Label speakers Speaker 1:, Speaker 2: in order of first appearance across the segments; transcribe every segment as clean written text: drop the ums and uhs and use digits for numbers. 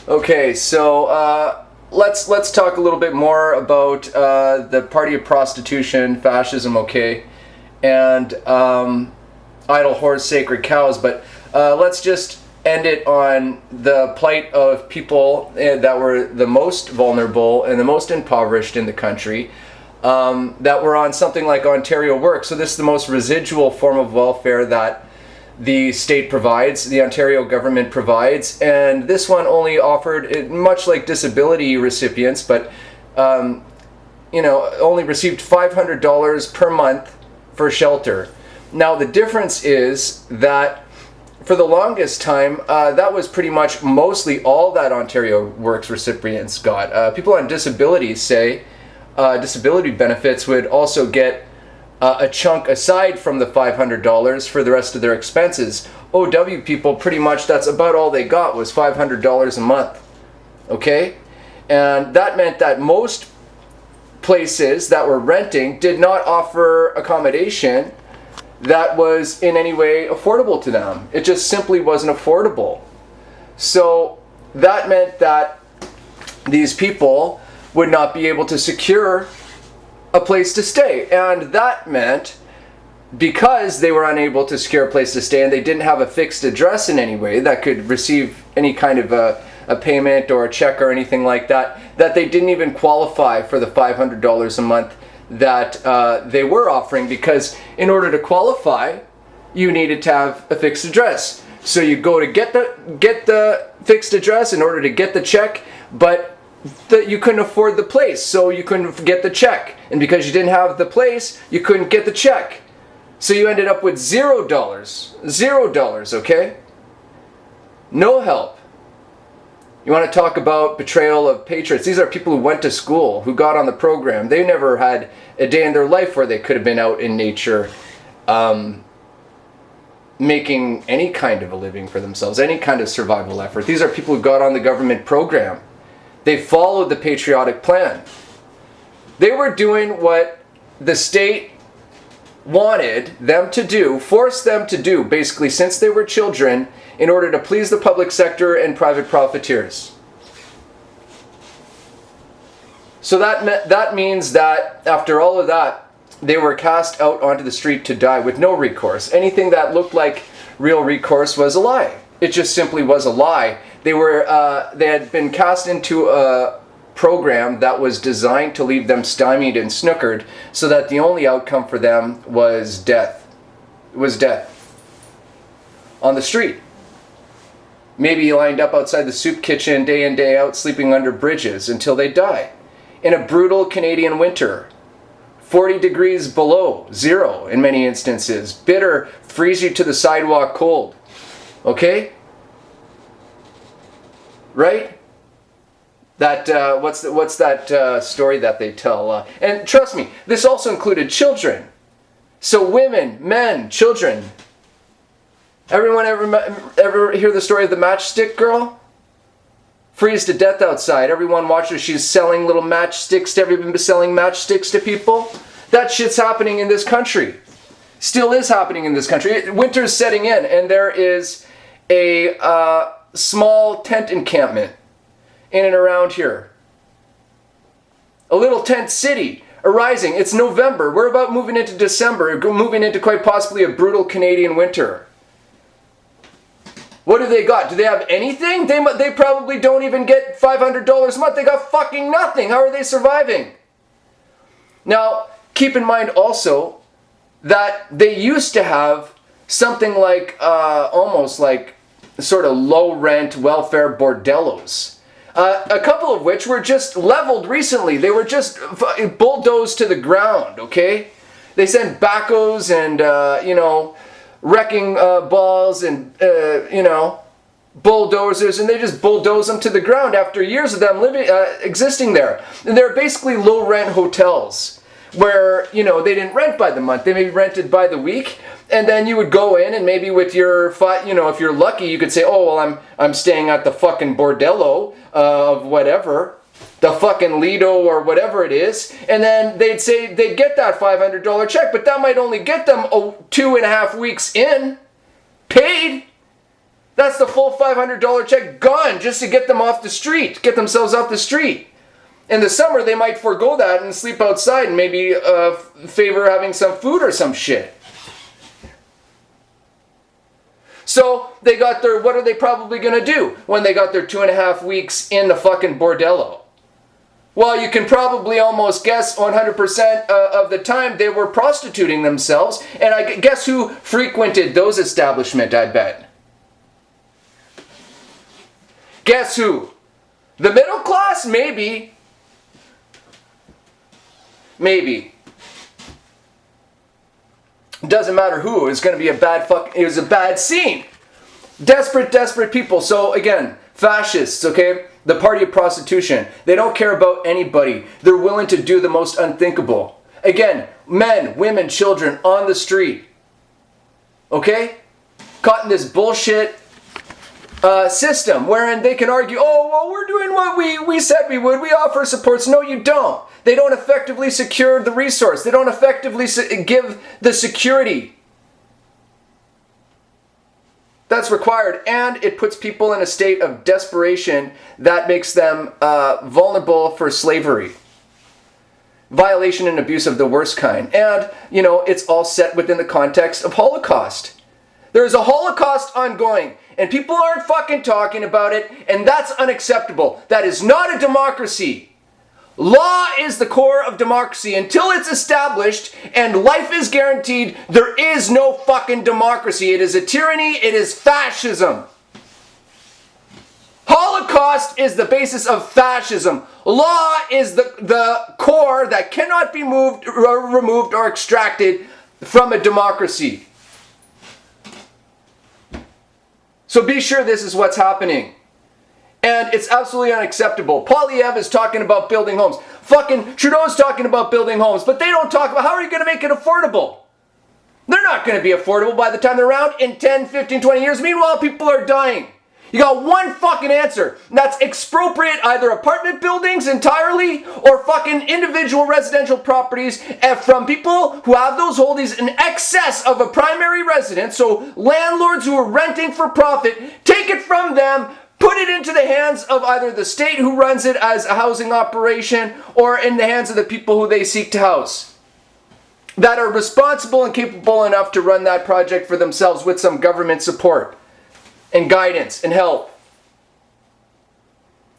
Speaker 1: Okay, so let's talk a little bit more about the party of prostitution, fascism, okay, and idle whores, sacred cows. But let's just end it on the plight of people that were the most vulnerable and the most impoverished in the country, that were on something like Ontario Work. So this is the most residual form of welfare that the state provides, the Ontario government provides, and this one only offered, much like disability recipients, but only received $500 per month for shelter. Now the difference is that for the longest time, that was pretty much mostly all that Ontario Works recipients got. People on disabilities say disability benefits would also get a chunk aside from the $500 for the rest of their expenses. OW people, pretty much that's about all they got, was $500 a month. Okay? And that meant that most places that were renting did not offer accommodation that was in any way affordable to them. It just simply wasn't affordable. So that meant that these people would not be able to secure a place to stay, and that meant, because they were unable to secure a place to stay and they didn't have a fixed address in any way that could receive any kind of a payment or a check or anything like that, that they didn't even qualify for the $500 a month that they were offering, because in order to qualify you needed to have a fixed address. So you go to get the fixed address in order to get the check, but you couldn't afford the place, so you couldn't get the check, and because you didn't have the place, you couldn't get the check, so you ended up with $0, okay? No help. You want to talk about betrayal of patriots? These are people who went to school, who got on the program. They never had a day in their life where they could have been out in nature, making any kind of a living for themselves, any kind of survival effort. These are people who got on the government program. They followed the patriotic plan. They were doing what the state wanted them to do, forced them to do, basically since they were children, in order to please the public sector and private profiteers. So that means that after all of that, they were cast out onto the street to die with no recourse. Anything that looked like real recourse was a lie. It just simply was a lie. They had been cast into a program that was designed to leave them stymied and snookered, so that the only outcome for them was death. It was death. On the street. Maybe lined up outside the soup kitchen day in, day out, sleeping under bridges until they die. In a brutal Canadian winter. 40 degrees below zero in many instances. Bitter, freeze you to the sidewalk cold. Okay? Right? That what's that story that they tell? And trust me, this also included children. So women, men, children. Everyone ever hear the story of the matchstick girl? Freeze to death outside. Everyone watched her. She's selling little matchsticks to everyone, selling matchsticks to people. That shit's happening in this country. Still is happening in this country. Winter's setting in, and there is a small tent encampment in and around here. A little tent city arising. It's November. We're about moving into December, moving into quite possibly a brutal Canadian winter. What do they got? Do they have anything? They probably don't even get $500 a month. They got fucking nothing. How are they surviving? Now, keep in mind also that they used to have something like, almost like sort of low-rent welfare bordellos. A couple of which were just leveled recently. They were just bulldozed to the ground, okay? They sent backhoes and, wrecking balls and, bulldozers, and they just bulldoze them to the ground after years of them existing there. And they're basically low-rent hotels where, they didn't rent by the month. They maybe rented by the week. And then you would go in, and maybe with your, if you're lucky, you could say, oh, well, I'm staying at the fucking bordello of whatever, the fucking Lido or whatever it is. And then they'd say they'd get that $500 check, but that might only get them 2.5 weeks in, paid. That's the full $500 check gone just to get them off the street, get themselves off the street. In the summer, they might forego that and sleep outside and maybe favor having some food or some shit. So they got their, what are they probably going to do when they got their 2.5 weeks in the fucking bordello? Well, you can probably almost guess 100% of the time they were prostituting themselves. And I guess who frequented those establishments, I bet? Guess who? The middle class? Maybe. Maybe. It doesn't matter who. It's going to be it was a bad scene. Desperate, desperate people. So again, fascists, okay? The party of prostitution. They don't care about anybody. They're willing to do the most unthinkable. Again, men, women, children on the street. Okay? Caught in this bullshit system wherein they can argue, oh, well, we're doing what we said we would. We offer supports. No, you don't. They don't effectively secure the resource. They don't effectively give the security that's required. And it puts people in a state of desperation that makes them vulnerable for slavery. Violation and abuse of the worst kind. And, you know, it's all set within the context of Holocaust. There's a Holocaust ongoing, and people aren't fucking talking about it, and that's unacceptable. That is not a democracy. Law is the core of democracy. Until it's established and life is guaranteed, there is no fucking democracy. It is a tyranny. It is fascism. Holocaust is the basis of fascism. Law is the core that cannot be moved or removed or extracted from a democracy. So be sure this is what's happening. And it's absolutely unacceptable. Poilievre is talking about building homes. Fucking Trudeau's talking about building homes. But they don't talk about how are you going to make it affordable? They're not going to be affordable by the time they're around in 10, 15, 20 years. Meanwhile, people are dying. You got one fucking answer. And that's expropriate either apartment buildings entirely or fucking individual residential properties from people who have those holdings in excess of a primary residence. So landlords who are renting for profit, take it from them, put it into the hands of either the state who runs it as a housing operation or in the hands of the people who they seek to house that are responsible and capable enough to run that project for themselves with some government support and guidance and help.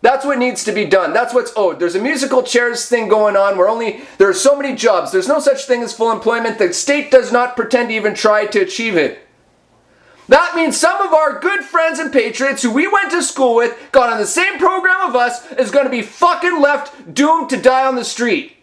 Speaker 1: That's what needs to be done. That's what's owed. There's a musical chairs thing going on where there are so many jobs. There's no such thing as full employment. The state does not pretend to even try to achieve it. That means some of our good friends and patriots who we went to school with, got on the same program of us, is going to be fucking left doomed to die on the street.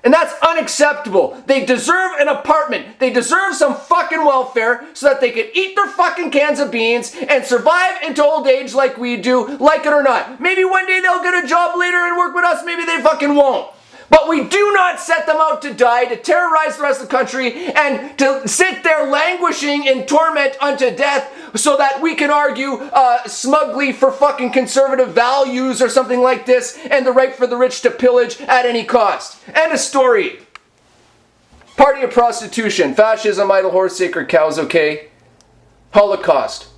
Speaker 1: And that's unacceptable. They deserve an apartment. They deserve some fucking welfare so that they can eat their fucking cans of beans and survive into old age like we do, like it or not. Maybe one day they'll get a job later and work with us. Maybe they fucking won't. But we do not set them out to die, to terrorize the rest of the country, and to sit there languishing in torment unto death so that we can argue smugly for fucking conservative values or something like this and the right for the rich to pillage at any cost. End of story. Party of prostitution, fascism, idle horse, sacred cows, okay? Holocaust.